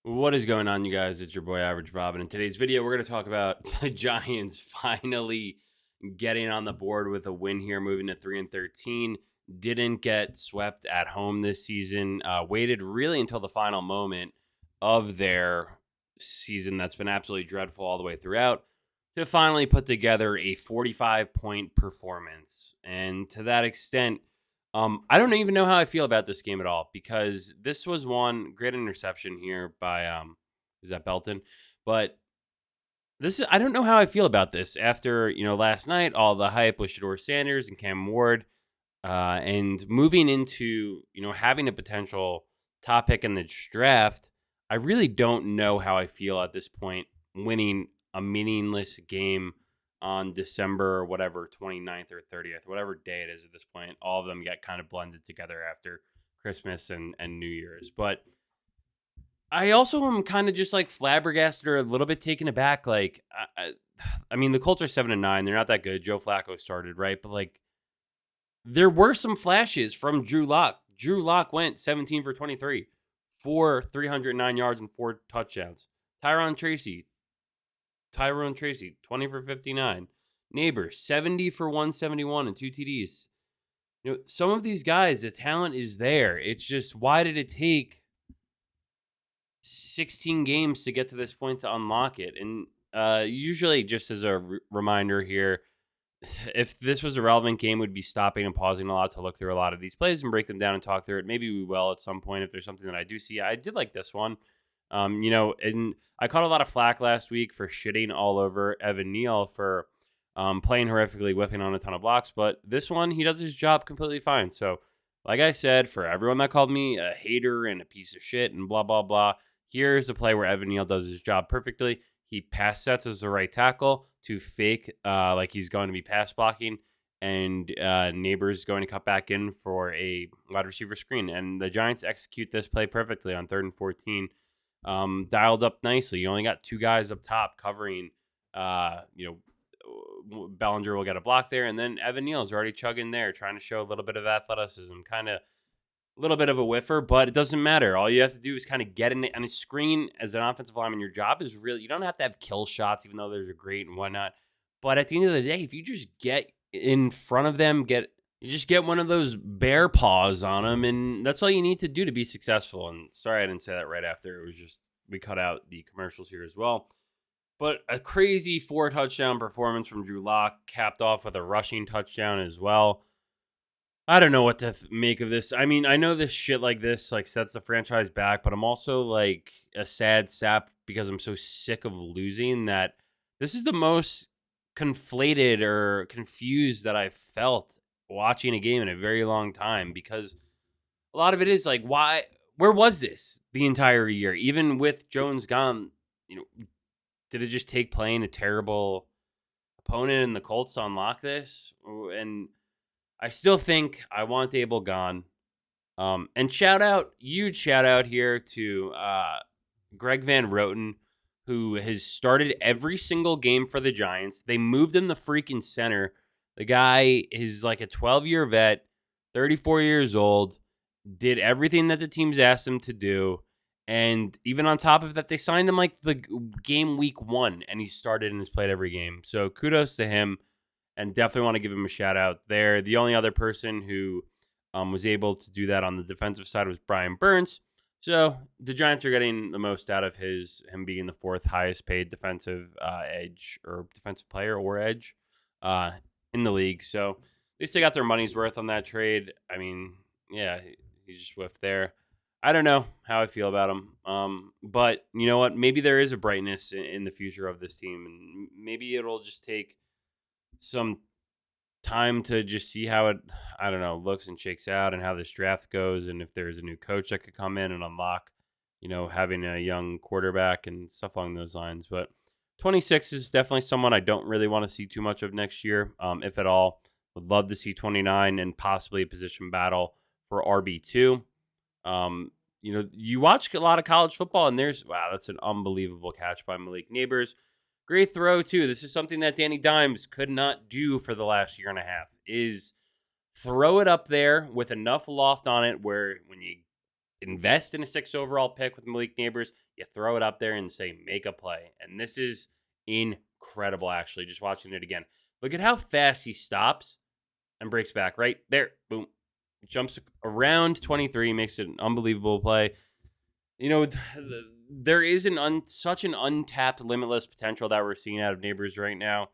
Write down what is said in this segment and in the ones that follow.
What is going on, you guys? It's your boy Average Bob, and in today's video, we're going to talk about the Giants finally getting on the board with a win here, moving to 3-13. Didn't get swept at home this season. Waited really until the final moment of their season that's been absolutely dreadful all the way throughout to finally put together a 45-point performance. And to that extent, I don't even know how I feel about this game at all because this was one great interception here by is that Belton? But this is I don't know how I feel about this after last night all the hype with Shador Sanders and Cam Ward, and moving into having a potential top pick in the draft. I really don't know how I feel at this point winning a meaningless game on December whatever 29th or 30th, whatever day it is at this point. All of them get kind of blended together after Christmas and New Year's. But I also am kind of just like flabbergasted or a little bit taken aback. Like, I mean, the Colts are 7-9. They're not that good. Joe Flacco started, right? But like, there were some flashes from Drew Lock. Drew Lock went 17 for 23 for 309 yards and 4 touchdowns. Tyrone Tracy, 20 for 59. Neighbor, 70 for 171 and 2 TDs. Some of these guys, the talent is there. It's just, why did it take 16 games to get to this point to unlock it? And usually, just as a reminder here, if this was a relevant game, we'd be stopping and pausing a lot to look through a lot of these plays and break them down and talk through it. Maybe we will at some point if there's something that I do see. I did like this one. And I caught a lot of flack last week for shitting all over Evan Neal for playing horrifically, whipping on a ton of blocks. But this one, he does his job completely fine. So, like I said, for everyone that called me a hater and a piece of shit and blah, blah, blah, here's a play where Evan Neal does his job perfectly. He pass sets as the right tackle to fake like he's going to be pass blocking, and Neighbors going to cut back in for a wide receiver screen. And the Giants execute this play perfectly on 3rd and 14. Dialed up nicely. You only got two guys up top covering. Bellinger will get a block there, and then Evan Neal's already chugging there, trying to show a little bit of athleticism, kind of a little bit of a whiffer, but it doesn't matter. All you have to do is kind of get in on a screen as an offensive lineman. Your job is really, you don't have to have kill shots, even though those are great and whatnot. But at the end of the day, if you just get in front of them, you just get one of those bear paws on them, and that's all you need to do to be successful. And sorry I didn't say that right after. It was just, we cut out the commercials here as well. But a crazy 4 touchdown performance from Drew Lock, capped off with a rushing touchdown as well. I don't know what to make of this. I mean, I know this shit like this like sets the franchise back, but I'm also like a sad sap because I'm so sick of losing that this is the most conflated or confused that I've felt watching a game in a very long time, because a lot of it is like, where was this the entire year? Even with Jones gone, did it just take playing a terrible opponent in the Colts to unlock this? And I still think I want Abel gone. And huge shout out here to Greg Van Roten, who has started every single game for the Giants. They moved him the freaking center. The guy is like a 12-year vet, 34 years old, did everything that the teams asked him to do. And even on top of that, they signed him like the game week 1, and he started and has played every game. So kudos to him, and definitely want to give him a shout out there. The only other person who was able to do that on the defensive side was Brian Burns. So the Giants are getting the most out of him being the 4th highest paid defensive edge or defensive player or edge in the league. So at least they got their money's worth on that trade. I mean, yeah, he just whiffed there. I don't know how I feel about him. But you know what? Maybe there is a brightness in the future of this team, and maybe it'll just take some time to just see how it, I don't know, looks and shakes out, and how this draft goes, and if there's a new coach that could come in and unlock, having a young quarterback and stuff along those lines. But 26 is definitely someone I don't really want to see too much of next year, if at all. Would love to see 29 and possibly a position battle for RB2. You watch a lot of college football, and that's an unbelievable catch by Malik Neighbors. Great throw, too. This is something that Danny Dimes could not do for the last year and a half, is throw it up there with enough loft on it where when you invest in a 6 overall pick with Malik Neighbors. You throw it up there and say, make a play. And this is incredible, actually, just watching it again. Look at how fast he stops and breaks back right there. Boom. Jumps around 23, makes it an unbelievable play. You know, there is such an untapped, limitless potential that we're seeing out of Neighbors right now.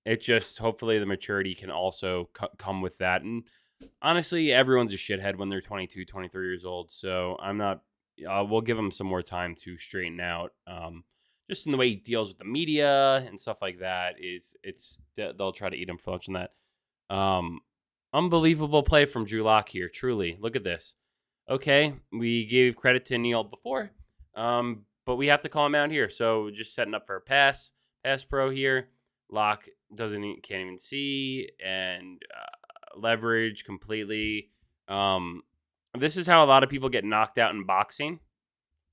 It just, hopefully the maturity can also come with that. And honestly, everyone's a shithead when they're 22, 23 years old. So I'm not, we'll give him some more time to straighten out. Just in the way he deals with the media and stuff like that, they'll try to eat him for lunch on that. Unbelievable play from Drew Lock here. Truly, look at this. Okay, we gave credit to Neal before, but we have to call him out here. So just setting up for a pass pro here. Lock can't even see, and leverage completely. This is how a lot of people get knocked out in boxing,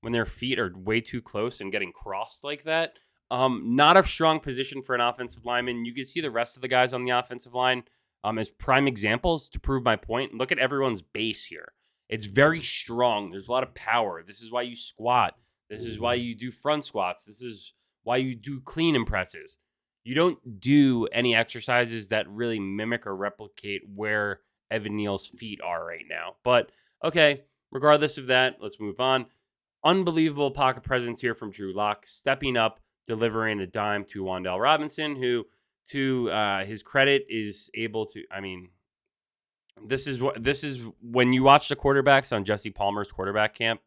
when their feet are way too close and getting crossed like that. Not a strong position for an offensive lineman. You can see the rest of the guys on the offensive line as prime examples to prove my point. Look at everyone's base here. It's very strong. There's a lot of power. This is why you squat. This is why you do front squats. This is why you do clean and presses. You don't do any exercises that really mimic or replicate where Evan Neal's feet are right now. But okay, regardless of that, let's move on. Unbelievable pocket presence here from Drew Lock, stepping up, delivering a dime to Wan'Dale Robinson, who, to his credit, is able to. I mean, this is when you watch the quarterbacks on Jesse Palmer's quarterback camp.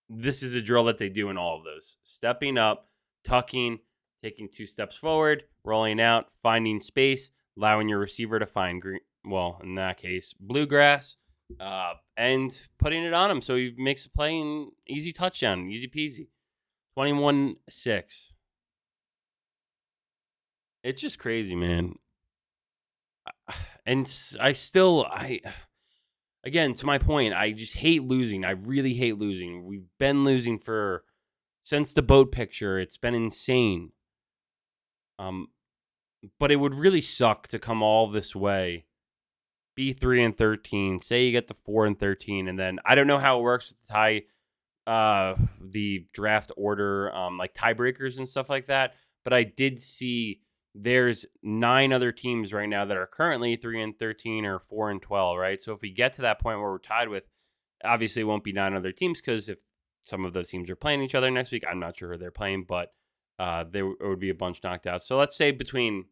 This is a drill that they do in all of those: stepping up, tucking, taking 2 steps forward, rolling out, finding space, allowing your receiver to find green. Well, in that case, bluegrass. And putting it on him so he makes a play and easy touchdown, easy peasy. 21-6. It's just crazy, man. And again, to my point, I just hate losing. I really hate losing. We've been losing since the boat picture. It's been insane. But it would really suck to come all this way, be 3-13. Say you get to 4-13, and then I don't know how it works with the draft order, like tiebreakers and stuff like that. But I did see there's 9 other teams right now that are currently 3-13 or 4-12, right? So if we get to that point where we're tied with, obviously it won't be 9 other teams, because if some of those teams are playing each other next week, I'm not sure who they're playing, but there would be a bunch knocked out. So let's say between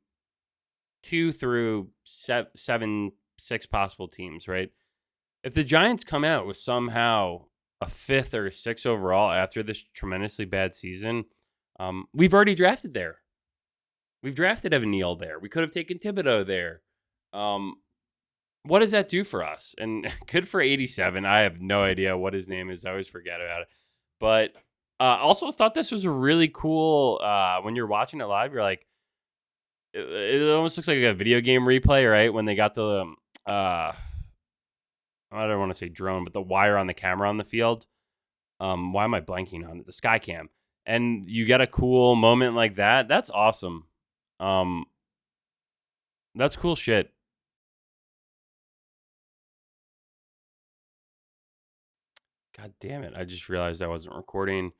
2 through 7, 6 possible teams, right? If the Giants come out with somehow a 5th or 6th overall after this tremendously bad season, we've already drafted there. We've drafted Evan Neal there. We could have taken Thibodeau there. What does that do for us? And good for 87. I have no idea what his name is. I always forget about it. But also thought this was a really cool, when you're watching it live, you're like, it almost looks like a video game replay, right? When they got the, I don't want to say drone, but the wire on the camera on the field. Why am I blanking on it? The sky cam. And you get a cool moment like that. That's awesome. That's cool shit. God damn it. I just realized I wasn't recording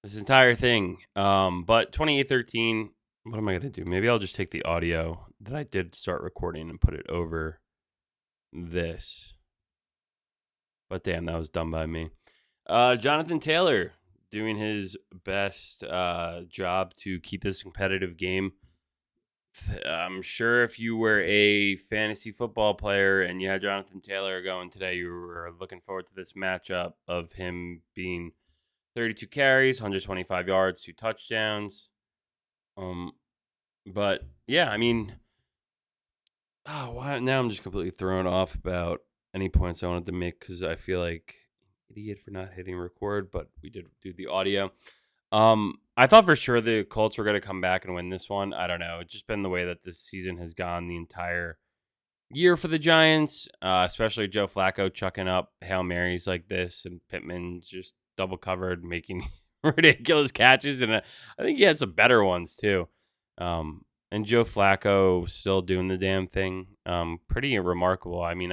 this entire thing. But 28-13, what am I going to do? Maybe I'll just take the audio that I did start recording and put it over this. But damn, that was done by me. Jonathan Taylor doing his best job to keep this competitive game. I'm sure if you were a fantasy football player and you had Jonathan Taylor going today, you were looking forward to this matchup of him being 32 carries, 125 yards, 2 touchdowns. But yeah, I mean, now I'm just completely thrown off about any points I wanted to make, because I feel like idiot for not hitting record, but we did do the audio. I thought for sure the Colts were going to come back and win this one. I don't know. It's just been the way that this season has gone the entire year for the Giants, especially Joe Flacco chucking up Hail Marys like this, and Pittman just double covered, making ridiculous catches. And I think he had some better ones too. And Joe Flacco still doing the damn thing. Pretty remarkable. I mean,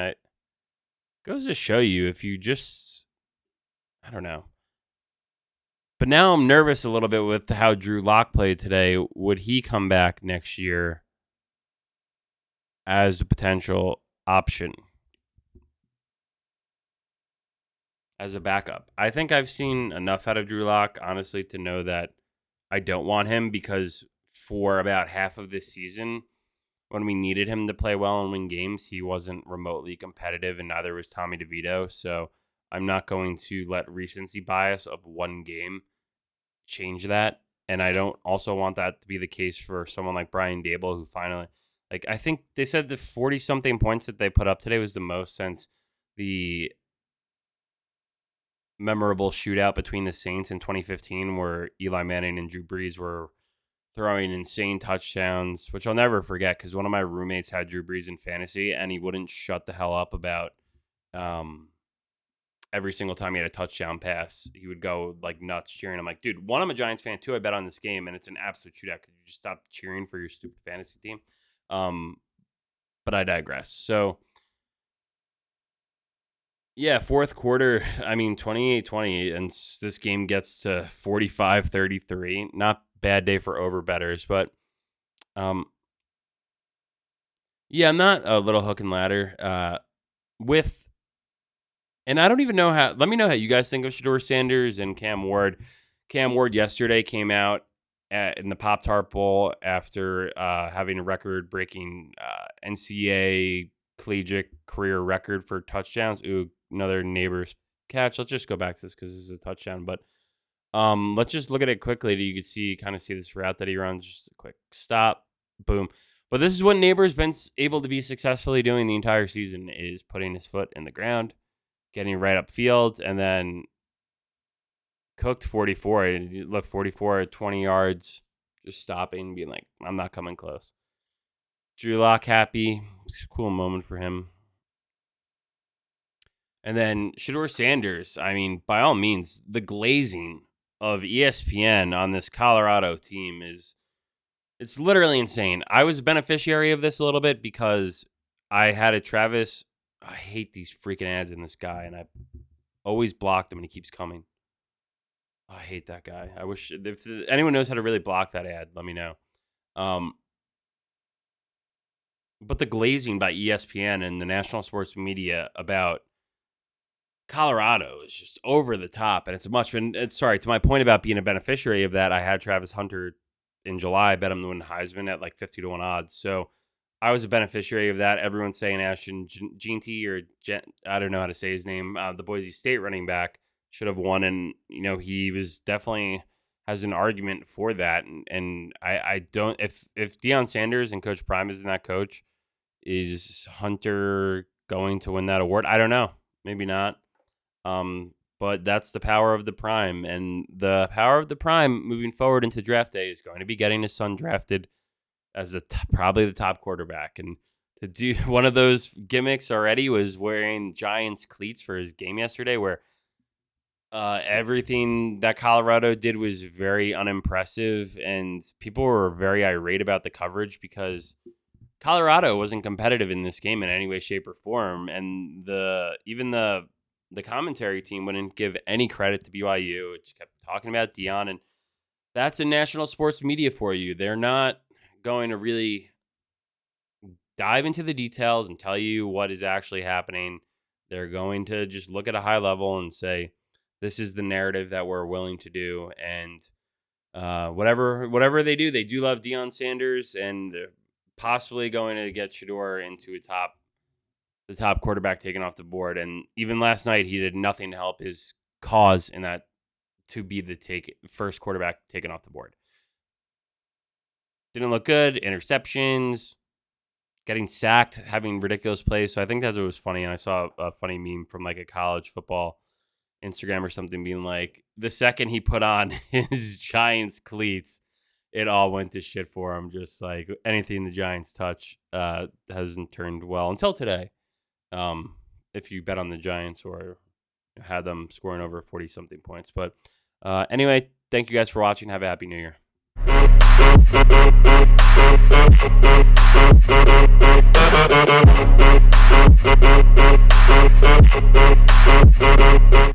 Goes to show you if you just, I don't know. But now I'm nervous a little bit with how Drew Lock played today. Would he come back next year as a potential option as a backup? I think I've seen enough out of Drew Lock, honestly, to know that I don't want him, because for about half of this season, when we needed him to play well and win games, he wasn't remotely competitive, and neither was Tommy DeVito. So I'm not going to let recency bias of one game change that. And I don't also want that to be the case for someone like Brian Dable, who finally, like, I think they said the 40-something points that they put up today was the most since the memorable shootout between the Saints in 2015, where Eli Manning and Drew Brees were throwing insane touchdowns, which I'll never forget, because one of my roommates had Drew Brees in fantasy, and he wouldn't shut the hell up about every single time he had a touchdown pass. He would go like nuts cheering. I'm like, dude, one, I'm a Giants fan. Two, I bet on this game, and it's an absolute shootout. Could you just stop cheering for your stupid fantasy team? But I digress. So, yeah, fourth quarter, I mean, 28-20, and this game gets to 45-33. Not bad day for over-bettors, but yeah, I'm not a little hook and ladder with, and I don't even know how, let me know how you guys think of Shedeur Sanders and Cam Ward. Cam Ward yesterday came out in the Pop-Tart Bowl after having a record-breaking NCAA collegiate career record for touchdowns. Ooh, another neighbor's catch. Let's just go back to this because this is a touchdown. But let's just look at it quickly. You can kind of see this route that he runs. Just a quick stop, boom. But this is what Neighbor's been able to be successfully doing the entire season, is putting his foot in the ground, getting right up field, and then cooked 44. Look, 44 at 20 yards, just stopping, being like, I'm not coming close. Drew Lock happy. It's a cool moment for him. And then Shedeur Sanders, I mean, by all means, the glazing of ESPN on this Colorado team it's literally insane. I was a beneficiary of this a little bit because I had a Travis. I hate these freaking ads in this guy, and I always blocked him, and he keeps coming. I hate that guy. I wish, if anyone knows how to really block that ad, let me know. But the glazing by ESPN and the national sports media about Colorado is just over the top, and sorry, to my point about being a beneficiary of that, I had Travis Hunter in July. I bet him to win the Heisman at like 50-1 odds. So I was a beneficiary of that. Everyone's saying Ashton Jeanty, I don't know how to say his name, the Boise State running back, should have won, and he was definitely has an argument for that. And I don't, if Deion Sanders and Coach Prime isn't that coach, is Hunter going to win that award? I don't know. Maybe not. But that's the power of the Prime, and the power of the Prime moving forward into draft day is going to be getting his son drafted as probably the top quarterback. And to do one of those gimmicks already was wearing Giants cleats for his game yesterday, where everything that Colorado did was very unimpressive, and people were very irate about the coverage because Colorado wasn't competitive in this game in any way, shape, or form, and even the commentary team wouldn't give any credit to BYU. It just kept talking about Deion, and that's a national sports media for you. They're not going to really dive into the details and tell you what is actually happening. They're going to just look at a high level and say, this is the narrative that we're willing to do. And whatever they do love Deion Sanders, and they're possibly going to get Shedeur into the top quarterback taken off the board. And even last night, he did nothing to help his cause in that to be the first quarterback taken off the board. Didn't look good. Interceptions, getting sacked, having ridiculous plays. So I think that was funny. And I saw a funny meme from like a college football Instagram or something being like, the second he put on his Giants cleats, it all went to shit for him. Just like anything the Giants touch hasn't turned well until today. If you bet on the Giants or had them scoring over 40-something points. But anyway, thank you guys for watching. Have a happy New Year.